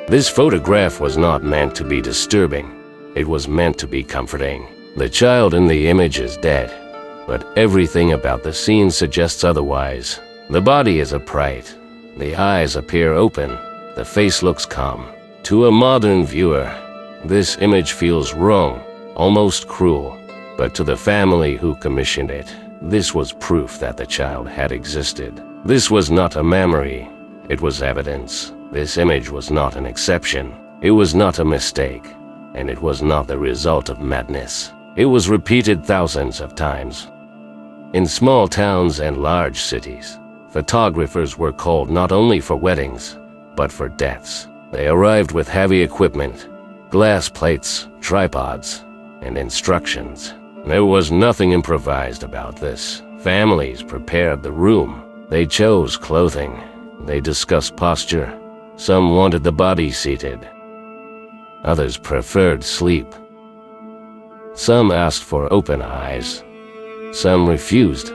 This photograph was not meant to be disturbing. It was meant to be comforting. The child in the image is dead, but everything about the scene suggests otherwise. The body is upright. The eyes appear open. The face looks calm. To a modern viewer, this image feels wrong, almost cruel. But to the family who commissioned it, this was proof that the child had existed. This was not a memory. It was evidence. This image was not an exception. It was not a mistake. And it was not the result of madness. It was repeated thousands of times. In small towns and large cities, photographers were called not only for weddings, but for deaths. They arrived with heavy equipment, glass plates, tripods, and instructions. There was nothing improvised about this. Families prepared the room. They chose clothing. They discussed posture. Some wanted the body seated. Others preferred sleep. Some asked for open eyes. Some refused.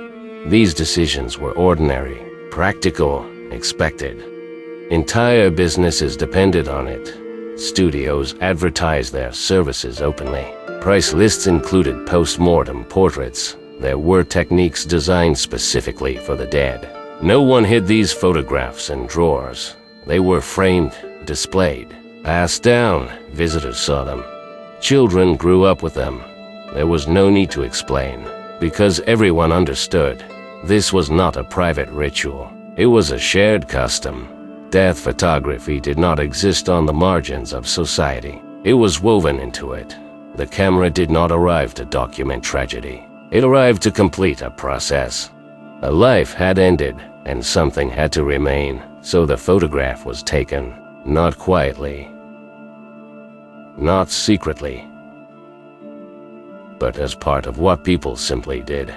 These decisions were ordinary, practical, expected. Entire businesses depended on it. Studios advertised their services openly. Price lists included post-mortem portraits. There were techniques designed specifically for the dead. No one hid these photographs in drawers. They were framed, displayed, passed down. Visitors saw them. Children grew up with them. There was no need to explain, because everyone understood. This was not a private ritual. It was a shared custom. Death photography did not exist on the margins of society. It was woven into it. The camera did not arrive to document tragedy. It arrived to complete a process. A life had ended, and something had to remain, so the photograph was taken, not quietly, not secretly, but as part of what people simply did.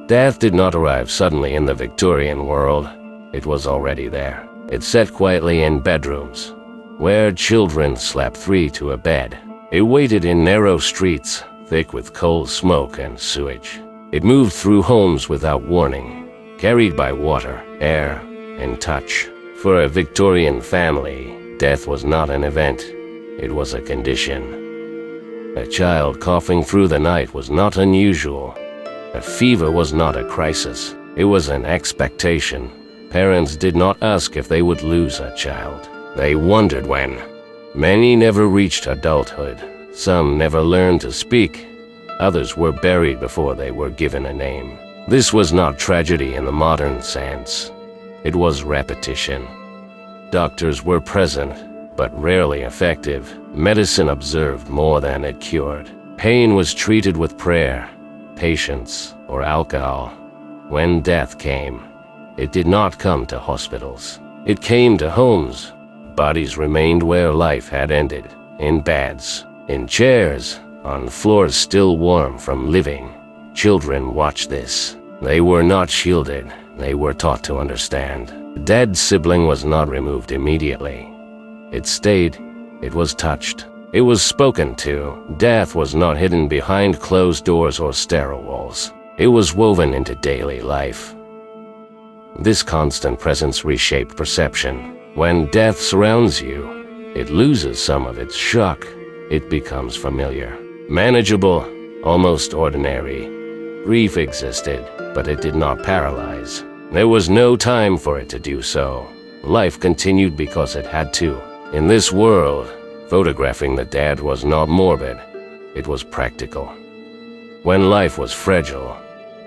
Death did not arrive suddenly in the Victorian world. It was already there. It sat quietly in bedrooms, where children slept three to a bed. It waited in narrow streets, thick with coal smoke and sewage. It moved through homes without warning, carried by water, air, and touch. For a Victorian family, death was not an event. It was a condition. A child coughing through the night was not unusual. A fever was not a crisis. It was an expectation. Parents did not ask if they would lose a child. They wondered when. Many never reached adulthood. Some never learned to speak. Others were buried before they were given a name. This was not tragedy in the modern sense. It was repetition. Doctors were present, but rarely effective. Medicine observed more than it cured. Pain was treated with prayer, patience, or alcohol. When death came, it did not come to hospitals. It came to homes. Bodies remained where life had ended, in beds, in chairs, on floors still warm from living. Children watched this. They were not shielded. They were taught to understand. The dead sibling was not removed immediately. It stayed. It was touched. It was spoken to. Death was not hidden behind closed doors or sterile walls. It was woven into daily life. This constant presence reshaped perception. When death surrounds you, it loses some of its shock. It becomes familiar, manageable, almost ordinary. Grief existed, but it did not paralyze. There was no time for it to do so. Life continued because it had to. In this world, photographing the dead was not morbid. It was practical. When life was fragile,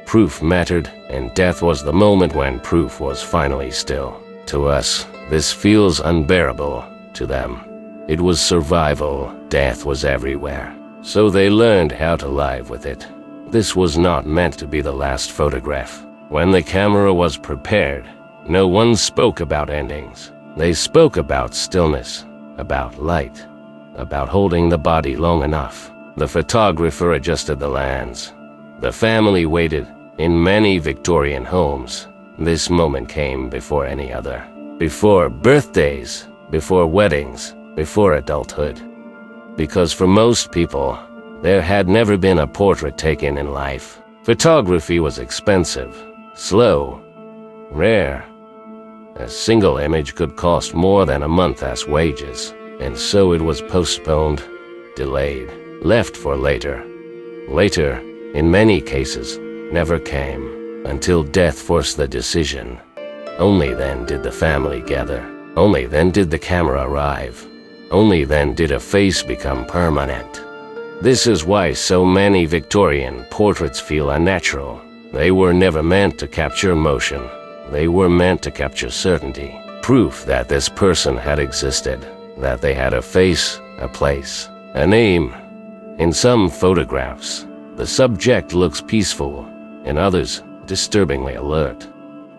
proof mattered, and death was the moment when proof was finally still. To us, this feels unbearable. To them, it was survival. Death was everywhere. So they learned how to live with it. This was not meant to be the last photograph. When the camera was prepared, no one spoke about endings. They spoke about stillness, about light, about holding the body long enough. The photographer adjusted the lens. The family waited. In many Victorian homes, this moment came before any other. Before birthdays, before weddings, before adulthood. Because for most people, there had never been a portrait taken in life. Photography was expensive, slow, rare, A single image could cost more than a month as wages, and so it was postponed, delayed, left for later. Later, in many cases, never came, until death forced the decision. Only then did the family gather. Only then did the camera arrive. Only then did a face become permanent. This is why so many Victorian portraits feel unnatural. They were never meant to capture emotion. They were meant to capture certainty. Proof that this person had existed, that they had a face, a place, a name. In some photographs, the subject looks peaceful, in others, disturbingly alert.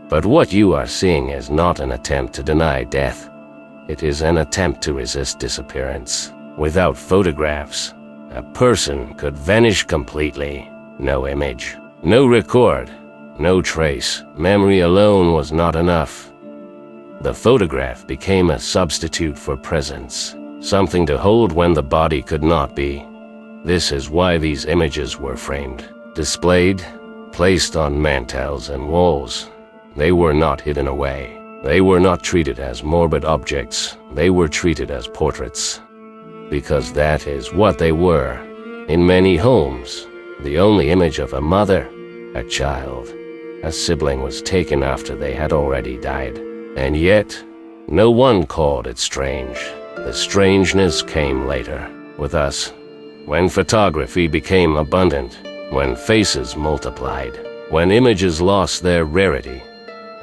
But what you are seeing is not an attempt to deny death. It is an attempt to resist disappearance. Without photographs, a person could vanish completely. No image, no record, no trace. Memory alone was not enough. The photograph became a substitute for presence, something to hold when the body could not be. This is why these images were framed, displayed, placed on mantels and walls. They were not hidden away. They were not treated as morbid objects. They were treated as portraits. Because that is what they were. In many homes, the only image of a mother, a child, a sibling was taken after they had already died. And yet, no one called it strange. The strangeness came later, with us, when photography became abundant, when faces multiplied, when images lost their rarity.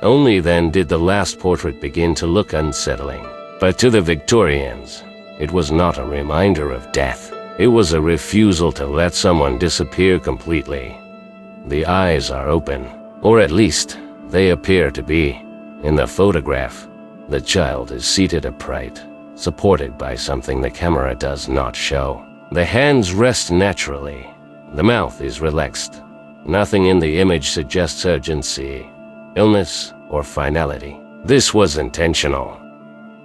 Only then did the last portrait begin to look unsettling. But to the Victorians, it was not a reminder of death. It was a refusal to let someone disappear completely. The eyes are open, or at least, they appear to be. In the photograph, the child is seated upright, supported by something the camera does not show. The hands rest naturally. The mouth is relaxed. Nothing in the image suggests urgency, illness, or finality. This was intentional.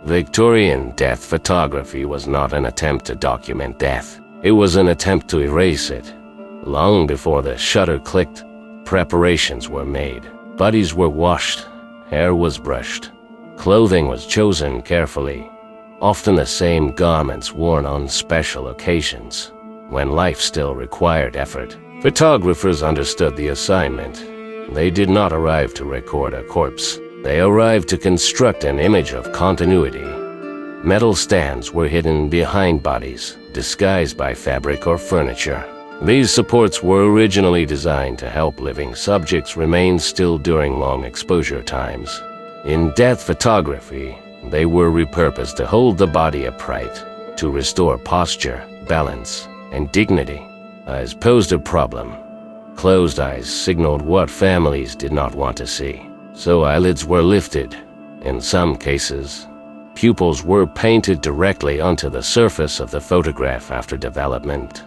Victorian death photography was not an attempt to document death. It was an attempt to erase it. Long before the shutter clicked, preparations were made. Bodies were washed, hair was brushed, clothing was chosen carefully, often the same garments worn on special occasions, when life still required effort. Photographers understood the assignment. They did not arrive to record a corpse. They arrived to construct an image of continuity. Metal stands were hidden behind bodies, disguised by fabric or furniture. These supports were originally designed to help living subjects remain still during long exposure times. In death photography, they were repurposed to hold the body upright, to restore posture, balance, and dignity. Eyes posed a problem. Closed eyes signaled what families did not want to see. So eyelids were lifted. In some cases, pupils were painted directly onto the surface of the photograph after development.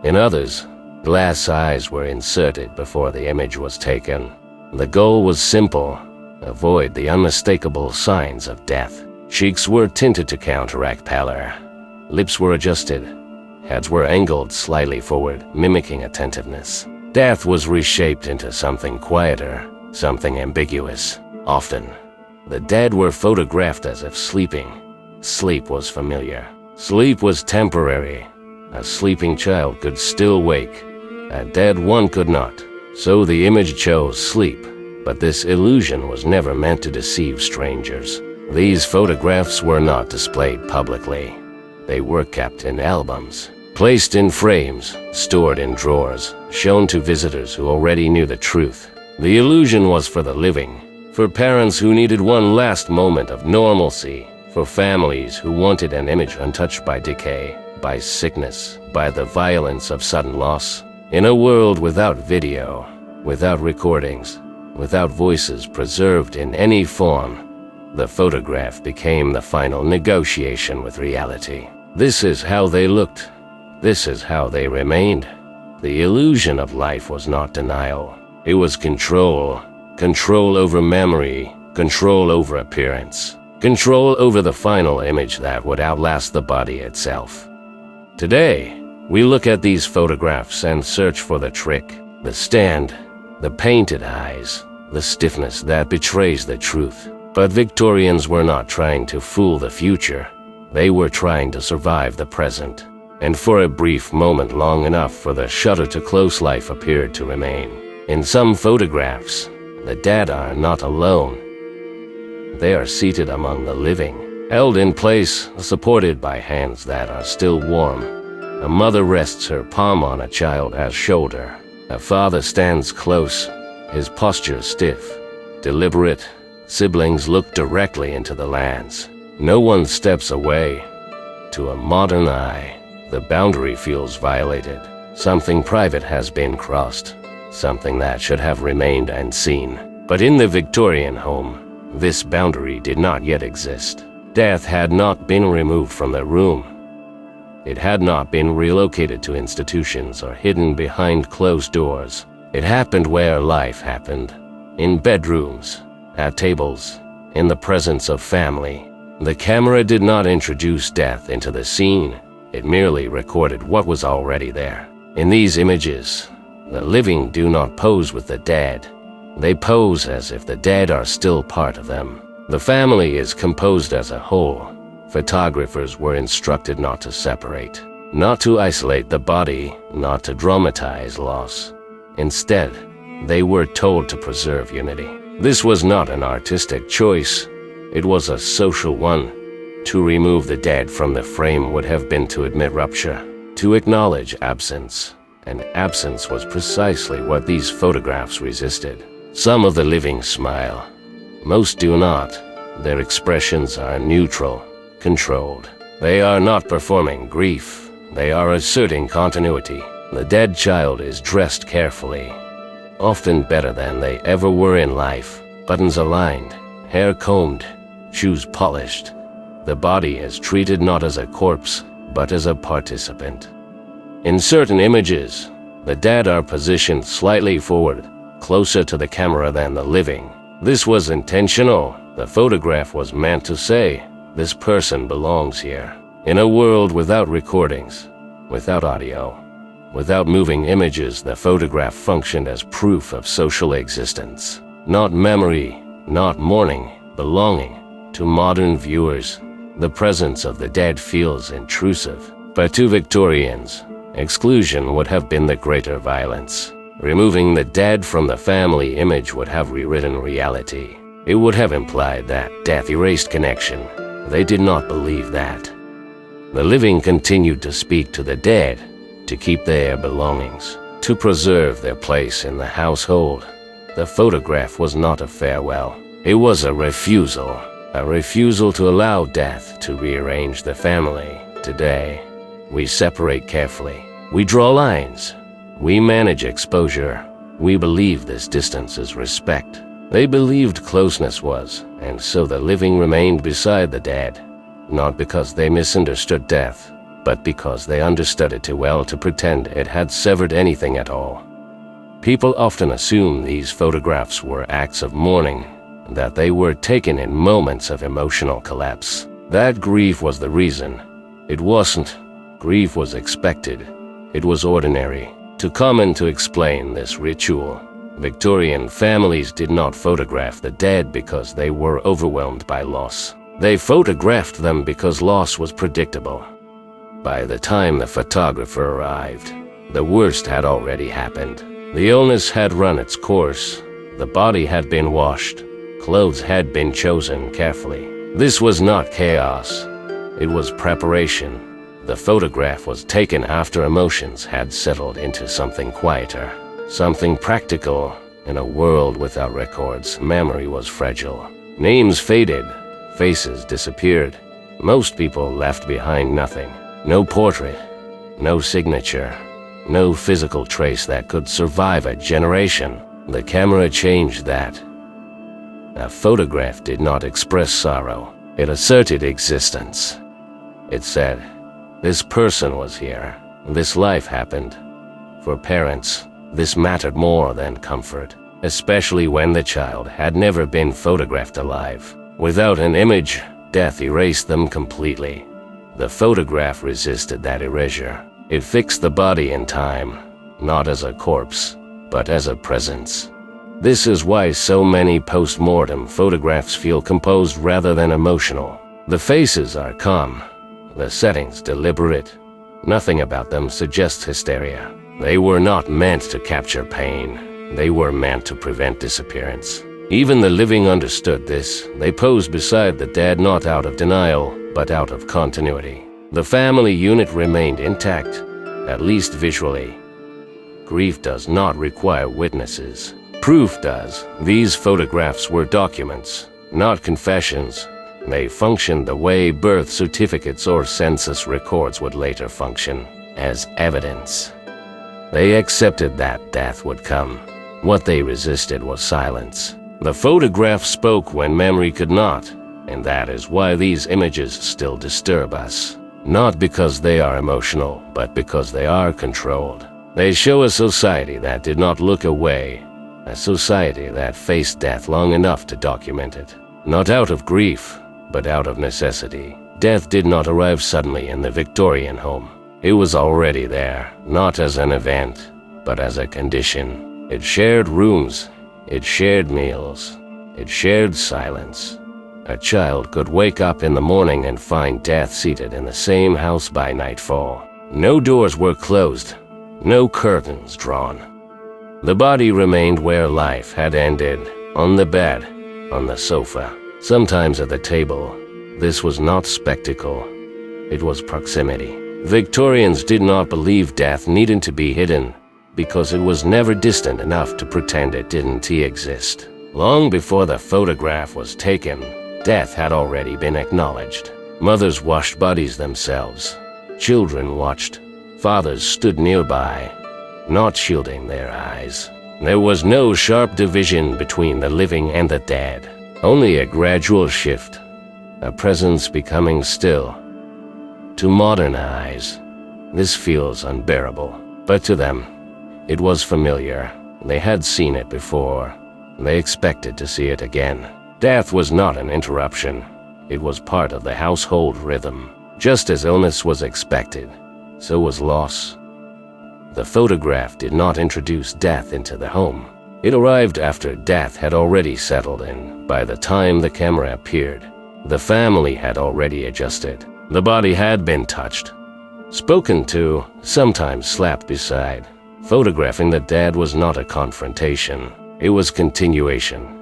In others, glass eyes were inserted before the image was taken. The goal was simple: avoid the unmistakable signs of death. Cheeks were tinted to counteract pallor. Lips were adjusted. Heads were angled slightly forward, mimicking attentiveness. Death was reshaped into something quieter, something ambiguous. Often, the dead were photographed as if sleeping. Sleep was familiar. Sleep was temporary. A sleeping child could still wake. A dead one could not. So the image chose sleep. But this illusion was never meant to deceive strangers. These photographs were not displayed publicly. They were kept in albums, placed in frames, stored in drawers, shown to visitors who already knew the truth. The illusion was for the living, for parents who needed one last moment of normalcy, for families who wanted an image untouched by decay, by sickness, by the violence of sudden loss. In a world without video, without recordings, without voices preserved in any form, the photograph became the final negotiation with reality. This is how they looked. This is how they remained. The illusion of life was not denial. It was control. Control over memory. Control over appearance. Control over the final image that would outlast the body itself. Today, we look at these photographs and search for the trick, the stand, the painted eyes, the stiffness that betrays the truth. But Victorians were not trying to fool the future. They were trying to survive the present. And for a brief moment, long enough for the shutter to close, life appeared to remain. In some photographs, the dead are not alone. They are seated among the living, held in place, supported by hands that are still warm. A mother rests her palm on a child's shoulder. A father stands close, his posture stiff, deliberate. Siblings look directly into the lens. No one steps away. To a modern eye, the boundary feels violated. Something private has been crossed, something that should have remained unseen. But in the Victorian home, this boundary did not yet exist. Death had not been removed from the room. It had not been relocated to institutions or hidden behind closed doors. It happened where life happened, in bedrooms, at tables, in the presence of family. The camera did not introduce death into the scene. It merely recorded what was already there. In these images, the living do not pose with the dead. They pose as if the dead are still part of them. The family is composed as a whole. Photographers were instructed not to separate, not to isolate the body, not to dramatize loss. Instead, they were told to preserve unity. This was not an artistic choice. It was a social one. To remove the dead from the frame would have been to admit rupture, to acknowledge absence. And absence was precisely what these photographs resisted. Some of the living smile. Most do not. Their expressions are neutral, controlled. They are not performing grief. They are asserting continuity. The dead child is dressed carefully, often better than they ever were in life. Buttons aligned, hair combed, shoes polished. The body is treated not as a corpse, but as a participant. In certain images, the dead are positioned slightly forward, closer to the camera than the living. This was intentional. The photograph was meant to say, this person belongs here. In a world without recordings, without audio, without moving images, the photograph functioned as proof of social existence. Not memory, not mourning, belonging. To modern viewers, the presence of the dead feels intrusive. But to Victorians, exclusion would have been the greater violence. Removing the dead from the family image would have rewritten reality. It would have implied that death erased connection. They did not believe that. The living continued to speak to the dead, to keep their belongings, to preserve their place in the household. The photograph was not a farewell. It was a refusal to allow death to rearrange the family. Today, we separate carefully. We draw lines. We manage exposure. We believe this distance is respect. They believed closeness was, and so the living remained beside the dead, not because they misunderstood death, but because they understood it too well to pretend it had severed anything at all. People often assume these photographs were acts of mourning, that they were taken in moments of emotional collapse. That grief was the reason. It wasn't. Grief was expected. It was ordinary. To come and to explain this ritual, Victorian families did not photograph the dead because they were overwhelmed by loss. They photographed them because loss was predictable. By the time the photographer arrived, the worst had already happened. The illness had run its course. The body had been washed. Clothes had been chosen carefully. This was not chaos. It was preparation. The photograph was taken after emotions had settled into something quieter, something practical. In a world without records, memory was fragile. Names faded, faces disappeared. Most people left behind nothing. No portrait, no signature, no physical trace that could survive a generation. The camera changed that. A photograph did not express sorrow. It asserted existence. It said, this person was here. This life happened. For parents, this mattered more than comfort, especially when the child had never been photographed alive. Without an image, death erased them completely. The photograph resisted that erasure. It fixed the body in time, not as a corpse, but as a presence. This is why so many post-mortem photographs feel composed rather than emotional. The faces are calm, the settings deliberate. Nothing about them suggests hysteria. They were not meant to capture pain. They were meant to prevent disappearance. Even the living understood this. They posed beside the dead not out of denial, but out of continuity. The family unit remained intact, at least visually. Grief does not require witnesses. Proof does. These photographs were documents, not confessions. They functioned the way birth certificates or census records would later function, as evidence. They accepted that death would come. What they resisted was silence. The photograph spoke when memory could not, and that is why these images still disturb us. Not because they are emotional, but because they are controlled. They show a society that did not look away, a society that faced death long enough to document it. Not out of grief, but out of necessity. Death did not arrive suddenly in the Victorian home. It was already there, not as an event, but as a condition. It shared rooms, it shared meals, it shared silence. A child could wake up in the morning and find death seated in the same house by nightfall. No doors were closed, no curtains drawn. The body remained where life had ended, on the bed, on the sofa, sometimes at the table. This was not spectacle, it was proximity. Victorians did not believe death needed to be hidden, because it was never distant enough to pretend it didn't exist. Long before the photograph was taken, death had already been acknowledged. Mothers washed bodies themselves. Children watched. Fathers stood nearby, not shielding their eyes. There was no sharp division between the living and the dead, only a gradual shift, a presence becoming still. To modern eyes, this feels unbearable, but to them, it was familiar. They had seen it before. They expected to see it again. Death was not an interruption. It was part of the household rhythm. Just as illness was expected, so was loss. The photograph did not introduce death into the home. It arrived after death had already settled in. By the time the camera appeared, the family had already adjusted. The body had been touched, spoken to, sometimes slapped beside. Photographing the dead was not a confrontation. It was continuation.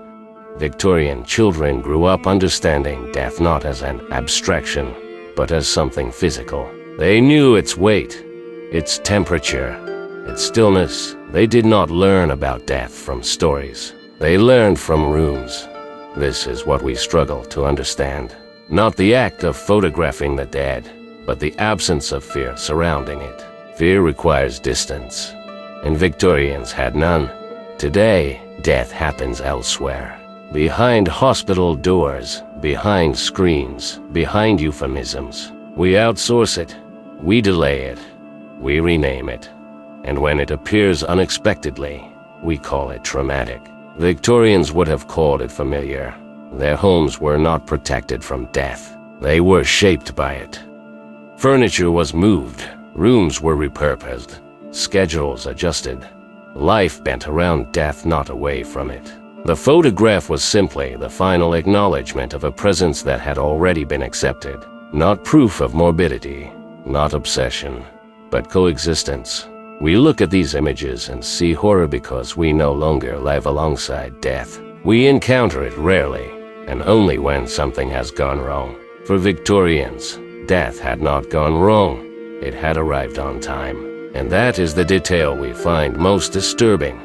Victorian children grew up understanding death not as an abstraction, but as something physical. They knew its weight, its temperature, its stillness. They did not learn about death from stories. They learned from rooms. This is what we struggle to understand. Not the act of photographing the dead, but the absence of fear surrounding it. Fear requires distance, and Victorians had none. Today, death happens elsewhere. Behind hospital doors, behind screens, behind euphemisms. We outsource it, we delay it, we rename it. And when it appears unexpectedly, we call it traumatic. Victorians would have called it familiar. Their homes were not protected from death. They were shaped by it. Furniture was moved, rooms were repurposed, schedules adjusted. Life bent around death, not away from it. The photograph was simply the final acknowledgement of a presence that had already been accepted. Not proof of morbidity, not obsession, but coexistence. We look at these images and see horror because we no longer live alongside death. We encounter it rarely, and only when something has gone wrong. For Victorians, death had not gone wrong. It had arrived on time. And that is the detail we find most disturbing.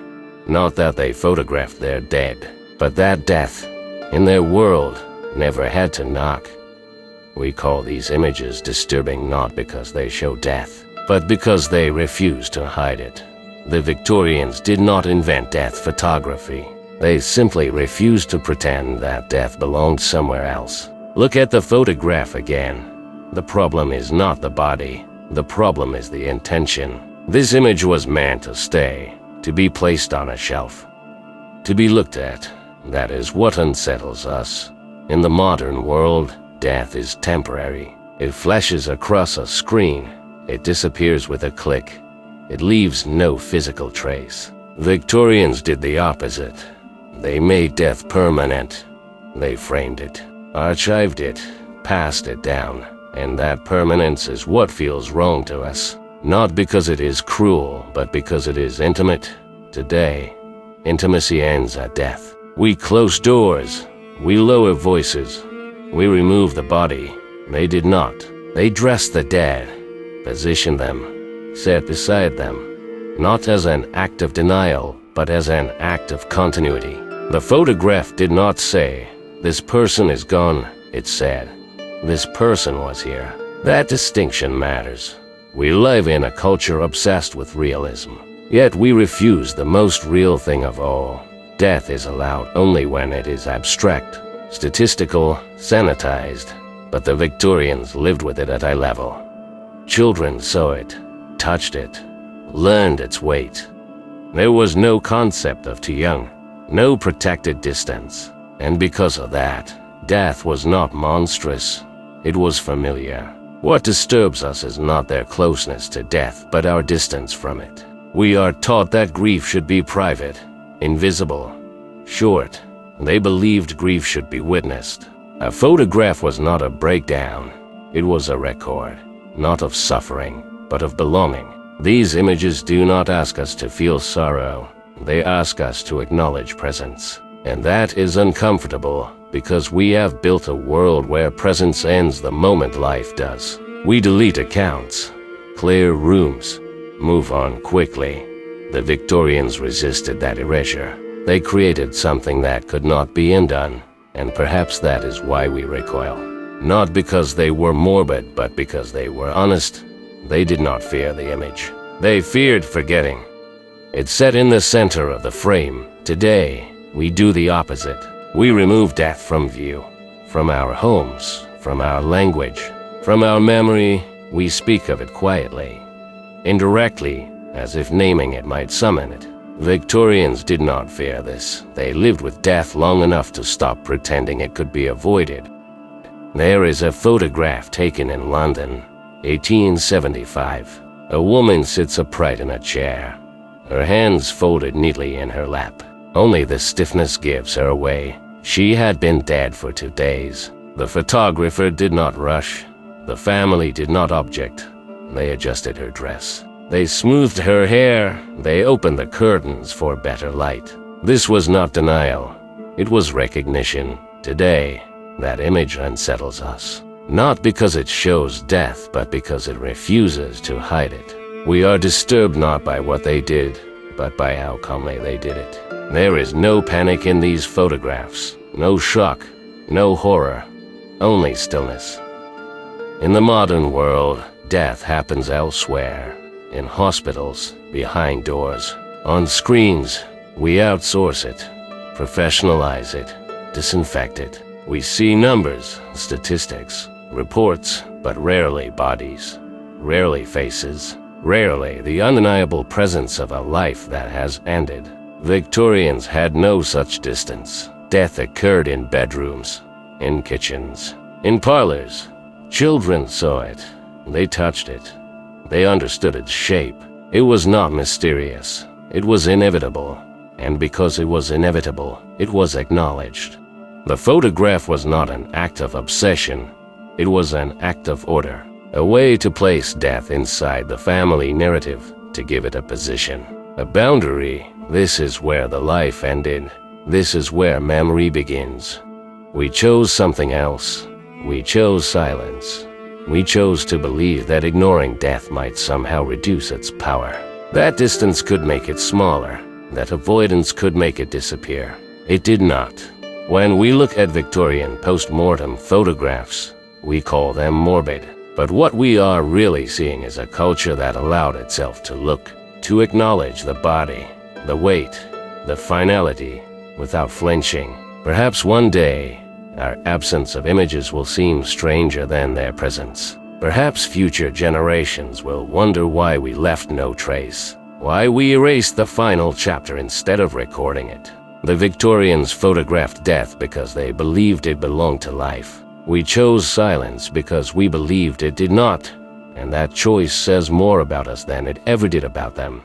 Not that they photographed their dead, but that death, in their world, never had to knock. We call these images disturbing not because they show death, but because they refuse to hide it. The Victorians did not invent death photography. They simply refused to pretend that death belonged somewhere else. Look at the photograph again. The problem is not the body. The problem is the intention. This image was meant to stay, to be placed on a shelf, to be looked at. That is what unsettles us. In the modern world, death is temporary. It flashes across a screen. It disappears with a click. It leaves no physical trace. Victorians did the opposite. They made death permanent. They framed it, archived it, passed it down, and that permanence is what feels wrong to us. Not because it is cruel, but because it is intimate. Today, intimacy ends at death. We close doors. We lower voices. We remove the body. They did not. They dressed the dead, positioned them, sat beside them, not as an act of denial, but as an act of continuity. The photograph did not say, "This person is gone." It said, "This person was here." That distinction matters. We live in a culture obsessed with realism, yet we refuse the most real thing of all. Death is allowed only when it is abstract, statistical, sanitized, but the Victorians lived with it at eye level. Children saw it, touched it, learned its weight. There was no concept of too young, no protected distance, and because of that, death was not monstrous, it was familiar. What disturbs us is not their closeness to death, but our distance from it. We are taught that grief should be private, invisible, short. They believed grief should be witnessed. A photograph was not a breakdown. It was a record, not of suffering, but of belonging. These images do not ask us to feel sorrow. They ask us to acknowledge presence. And that is uncomfortable, because we have built a world where presence ends the moment life does. We delete accounts, clear rooms, move on quickly. The Victorians resisted that erasure. They created something that could not be undone, and perhaps that is why we recoil. Not because they were morbid, but because they were honest. They did not fear the image. They feared forgetting. It sat in the center of the frame. Today, we do the opposite. We remove death from view, from our homes, from our language, from our memory. We speak of it quietly, indirectly, as if naming it might summon it. Victorians did not fear this. They lived with death long enough to stop pretending it could be avoided. There is a photograph taken in London, 1875. A woman sits upright in a chair, her hands folded neatly in her lap. Only the stiffness gives her away. She had been dead for 2 days. The photographer did not rush. The family did not object. They adjusted her dress. They smoothed her hair. They opened the curtains for better light. This was not denial. It was recognition. Today, that image unsettles us. Not because it shows death, but because it refuses to hide it. We are disturbed not by what they did, but by how calmly they did it. There is no panic in these photographs, no shock, no horror, only stillness. In the modern world, death happens elsewhere, in hospitals, behind doors, on screens. We outsource it, professionalize it, disinfect it. We see numbers, statistics, reports, but rarely bodies, rarely faces, rarely the undeniable presence of a life that has ended. Victorians had no such distance. Death occurred in bedrooms, in kitchens, in parlors. Children saw it. They touched it. They understood its shape. It was not mysterious. It was inevitable. And because it was inevitable, it was acknowledged. The photograph was not an act of obsession. It was an act of order. A way to place death inside the family narrative, to give it a position, a boundary. This is where the life ended. This is where memory begins. We chose something else. We chose silence. We chose to believe that ignoring death might somehow reduce its power. That distance could make it smaller. That avoidance could make it disappear. It did not. When we look at Victorian post-mortem photographs, we call them morbid. But what we are really seeing is a culture that allowed itself to look, to acknowledge the body, the weight, the finality, without flinching. Perhaps one day, our absence of images will seem stranger than their presence. Perhaps future generations will wonder why we left no trace, why we erased the final chapter instead of recording it. The Victorians photographed death because they believed it belonged to life. We chose silence because we believed it did not, and that choice says more about us than it ever did about them.